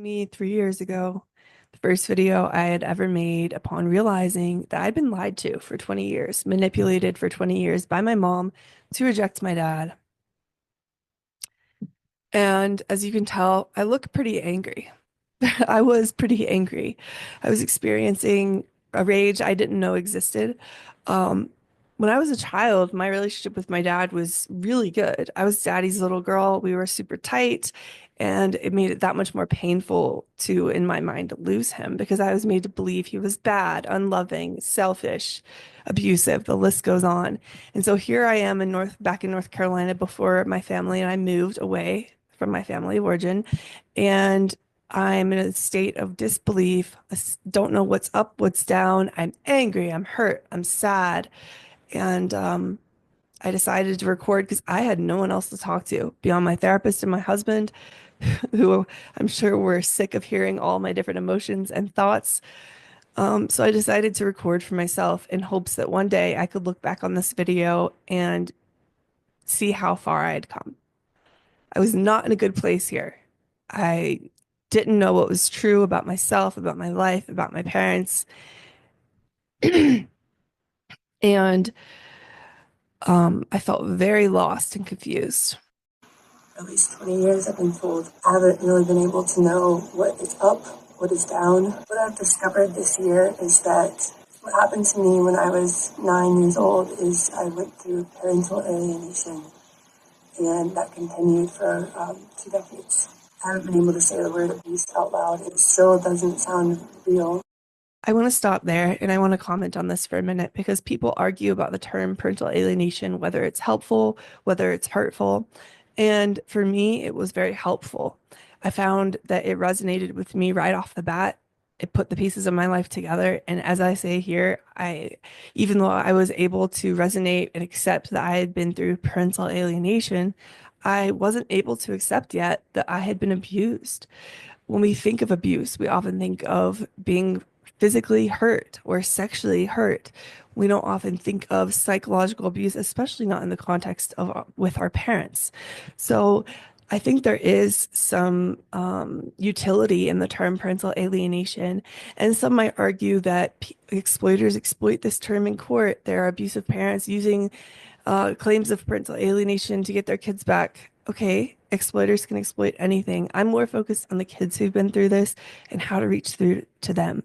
Me 3 years ago, the first video I had ever made upon realizing that I'd been lied to for 20 years, manipulated for 20 years by my mom to reject my dad. And as you can tell, I look pretty angry. I was pretty angry. I was experiencing a rage I didn't know existed. Um, when I was a child, my relationship with my dad was really good. I was daddy's little girl. We were super tight, and it made it that much more painful to, in my mind, lose him because I was made to believe he was bad, unloving, selfish, abusive. The list goes on. And so here I am back in North Carolina before my family and I moved away from my family of origin. And I'm in a state of disbelief. Don't know what's up, what's down. I'm angry, I'm hurt, I'm sad. And I decided to record because I had no one else to talk to beyond my therapist and my husband, who I'm sure were sick of hearing all my different emotions and thoughts. So I decided to record for myself in hopes that one day I could look back on this video and see how far I had come. I was not in a good place here. I didn't know what was true about myself, about my life, about my parents. And I felt very lost and confused. For at least 20 years, I've been told I haven't really been able to know what is up, what is down. What I've discovered this year is that what happened to me when I was 9 years old is I went through parental alienation, and that continued for 2 decades. I haven't been able to say the word abuse out loud. It still doesn't sound real. I want to stop there and I want to comment on this for a minute because people argue about the term parental alienation, whether it's helpful, whether it's hurtful. And for me, it was very helpful. I found that it resonated with me right off the bat. It put the pieces of my life together. And as I say here, even though I was able to resonate and accept that I had been through parental alienation, I wasn't able to accept yet that I had been abused. When we think of abuse, we often think of being physically hurt or sexually hurt. We don't often think of psychological abuse, especially not in the context of with our parents. So I think there is some utility in the term parental alienation, and some might argue that exploiters exploit this term in court. There are abusive parents using claims of parental alienation to get their kids back. Okay, exploiters can exploit anything. I'm more focused on the kids who've been through this and how to reach through to them.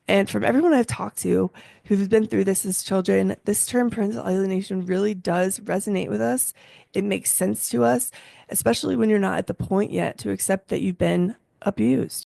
And from everyone I've talked to who've been through this as children, this term parental alienation really does resonate with us. It makes sense to us, especially when you're not at the point yet to accept that you've been abused.